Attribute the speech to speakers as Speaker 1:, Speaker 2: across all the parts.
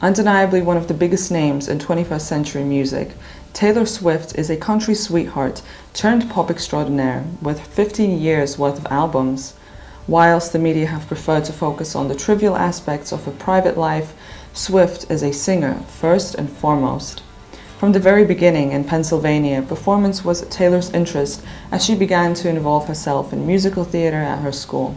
Speaker 1: Undeniably one of the biggest names in 21st century music, Taylor Swift is a country sweetheart turned pop extraordinaire with 15 years worth of albums. Whilst the media have preferred to focus on the trivial aspects of her private life, Swift is a singer first and foremost. From the very beginning in Pennsylvania, performance was Taylor's interest as she began to involve herself in musical theater at her school.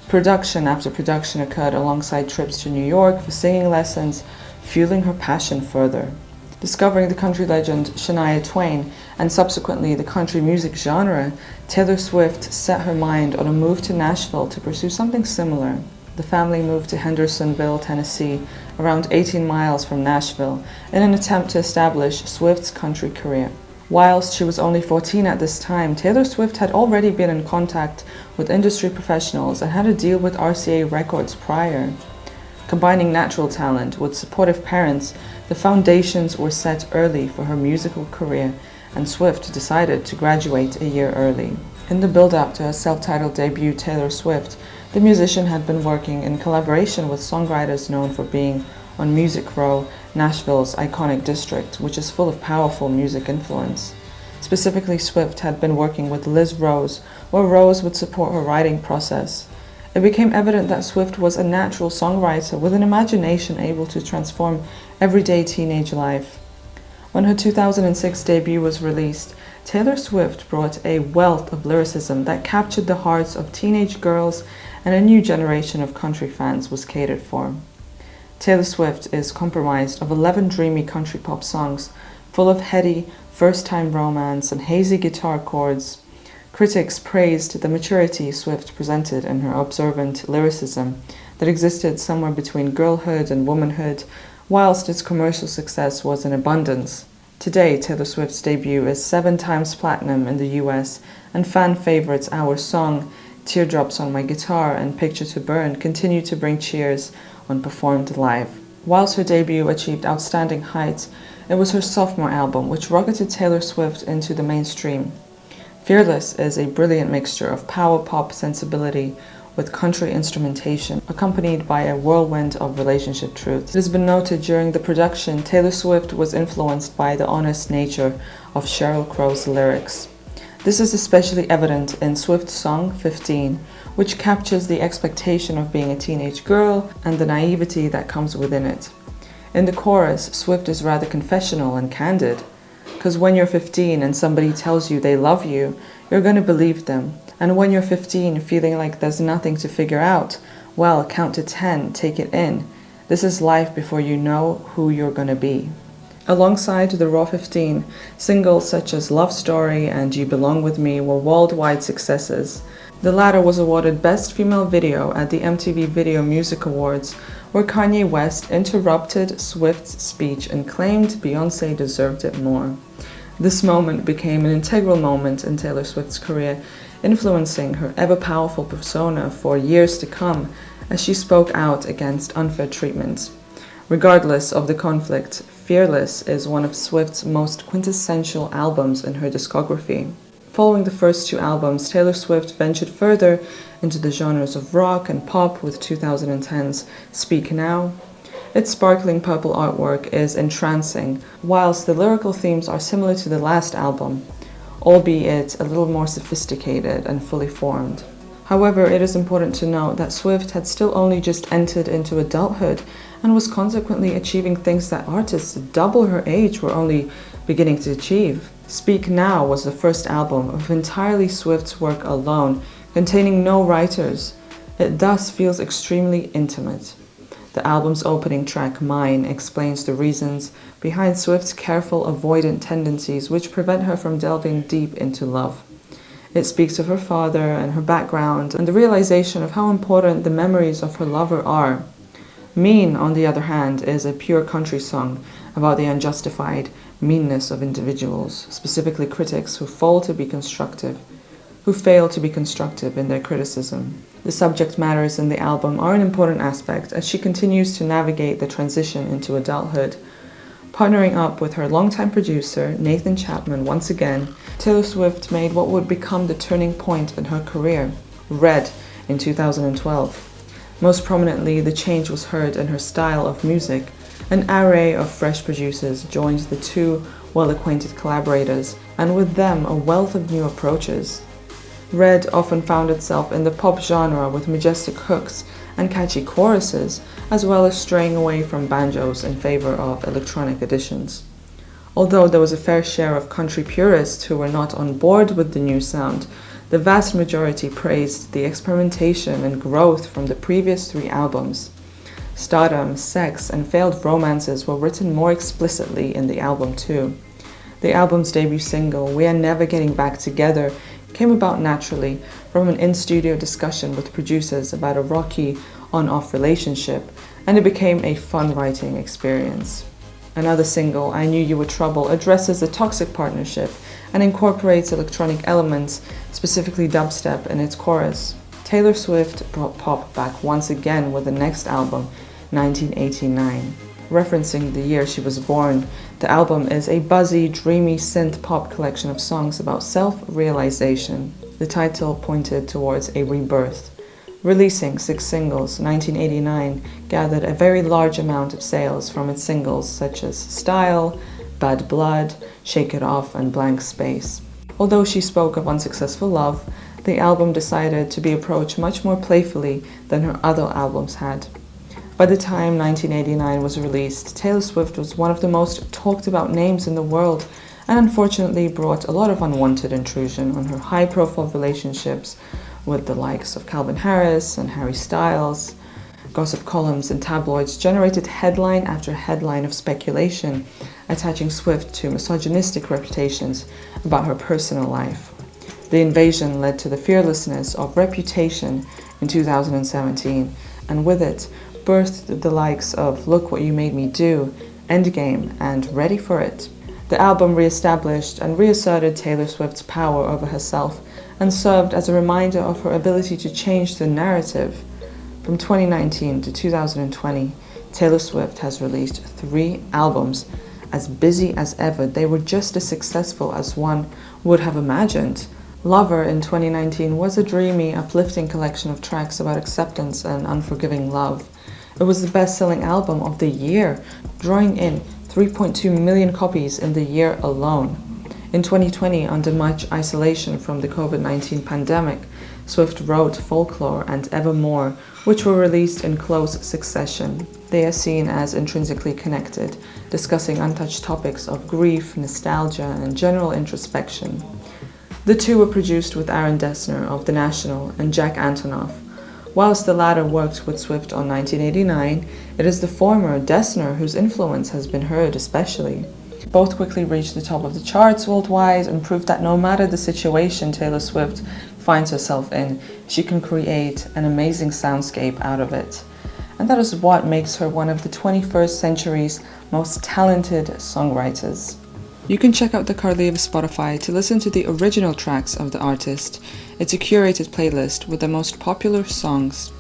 Speaker 1: Production after production occurred alongside trips to New York for singing lessons, fueling her passion further. Discovering the country legend Shania Twain and subsequently the country music genre, Taylor Swift set her mind on a move to Nashville to pursue something similar. The family moved to Hendersonville, Tennessee, around 18 miles from Nashville, in an attempt to establish Swift's country career. Whilst she was only 14 at this time, Taylor Swift had already been in contact with industry professionals and had a deal with RCA Records prior. Combining natural talent with supportive parents, the foundations were set early for her musical career, and Swift decided to graduate a year early. In the build-up to her self-titled debut, Taylor Swift, the musician had been working in collaboration with songwriters known for being on Music Row, Nashville's iconic district, which is full of powerful music influence. Specifically, Swift had been working with Liz Rose, where Rose would support her writing process. It became evident that Swift was a natural songwriter with an imagination able to transform everyday teenage life. When her 2006 debut was released, Taylor Swift brought a wealth of lyricism that captured the hearts of teenage girls, and a new generation of country fans was catered for. Taylor Swift is comprised of 11 dreamy country pop songs, full of heady, first-time romance and hazy guitar chords. Critics praised the maturity Swift presented in her observant lyricism that existed somewhere between girlhood and womanhood, whilst its commercial success was in abundance. Today, Taylor Swift's debut is 7 times platinum in the US, and fan favorites Our Song, Teardrops on My Guitar, and Picture to Burn continue to bring cheers when performed live. Whilst her debut achieved outstanding heights, it was her sophomore album which rocketed Taylor Swift into the mainstream. Fearless is a brilliant mixture of power pop sensibility with country instrumentation, accompanied by a whirlwind of relationship truths. It has been noted during the production, Taylor Swift was influenced by the honest nature of Sheryl Crow's lyrics. This is especially evident in Swift's song 15, which captures the expectation of being a teenage girl and the naivety that comes within it. In the chorus, Swift is rather confessional and candid, because when you're 15 and somebody tells you they love you, you're going to believe them. And when you're 15 feeling like there's nothing to figure out, well, count to 10, take it in. This is life before you know who you're going to be. Alongside the Raw 15, singles such as Love Story and You Belong With Me were worldwide successes. The latter was awarded Best Female Video at the MTV Video Music Awards, where Kanye West interrupted Swift's speech and claimed Beyoncé deserved it more. This moment became an integral moment in Taylor Swift's career, influencing her ever-powerful persona for years to come as she spoke out against unfair treatment. Regardless of the conflict, Fearless is one of Swift's most quintessential albums in her discography. Following the first 2 albums, Taylor Swift ventured further into the genres of rock and pop with 2010's Speak Now. Its sparkling purple artwork is entrancing, whilst the lyrical themes are similar to the last album, albeit a little more sophisticated and fully formed. However, it is important to note that Swift had still only just entered into adulthood and was consequently achieving things that artists double her age were only beginning to achieve. Speak Now was the first album of entirely Swift's work alone, containing no writers. It thus feels extremely intimate. The album's opening track, Mine, explains the reasons behind Swift's careful, avoidant tendencies which prevent her from delving deep into love. It speaks of her father and her background and the realization of how important the memories of her lover are. Mean, on the other hand, is a pure country song about the unjustified meanness of individuals, specifically critics who fail to be constructive in their criticism. The subject matters in the album are an important aspect as she continues to navigate the transition into adulthood. Partnering up with her longtime producer, Nathan Chapman, once again, Taylor Swift made what would become the turning point in her career, Red, in 2012. Most prominently, the change was heard in her style of music, An array of fresh producers joined the two well-acquainted collaborators, and with them a wealth of new approaches. Red often found itself in the pop genre with majestic hooks and catchy choruses, as well as straying away from banjos in favor of electronic additions. Although there was a fair share of country purists who were not on board with the new sound, the vast majority praised the experimentation and growth from the previous three albums. Stardom, sex, and failed romances were written more explicitly in the album too. The album's debut single, We Are Never Getting Back Together, came about naturally from an in-studio discussion with producers about a rocky, on-off relationship, and it became a fun writing experience. Another single, I Knew You Were Trouble, addresses a toxic partnership and incorporates electronic elements, specifically dubstep, in its chorus. Taylor Swift brought pop back once again with the next album, 1989. Referencing the year she was born, the album is a buzzy, dreamy synth-pop collection of songs about self-realization. The title pointed towards a rebirth. Releasing 6 singles, 1989 gathered a very large amount of sales from its singles such as Style, Bad Blood, Shake It Off, and Blank Space. Although she spoke of unsuccessful love, the album decided to be approached much more playfully than her other albums had. By the time 1989 was released, Taylor Swift was one of the most talked about names in the world, and unfortunately brought a lot of unwanted intrusion on her high-profile relationships with the likes of Calvin Harris and Harry Styles. Gossip columns and tabloids generated headline after headline of speculation, attaching Swift to misogynistic reputations about her personal life. The invasion led to the fearlessness of Reputation in 2017, and with it, birthed the likes of Look What You Made Me Do, Endgame, and Ready for It. The album re-established and reasserted Taylor Swift's power over herself and served as a reminder of her ability to change the narrative. From 2019 to 2020, Taylor Swift has released 3 albums. As busy as ever, they were just as successful as one would have imagined. Lover in 2019 was a dreamy, uplifting collection of tracks about acceptance and unforgiving love. It was the best-selling album of the year, drawing in 3.2 million copies in the year alone. In 2020, under much isolation from the COVID-19 pandemic, Swift wrote Folklore and Evermore, which were released in close succession. They are seen as intrinsically connected, discussing untouched topics of grief, nostalgia, and general introspection. The two were produced with Aaron Dessner of The National and Jack Antonoff. Whilst the latter worked with Swift on 1989, it is the former, Dessner, whose influence has been heard especially. Both quickly reached the top of the charts worldwide and proved that no matter the situation Taylor Swift finds herself in, she can create an amazing soundscape out of it. And that is what makes her one of the 21st century's most talented songwriters. You can check out the Carly of Spotify to listen to the original tracks of the artist. It's a curated playlist with the most popular songs.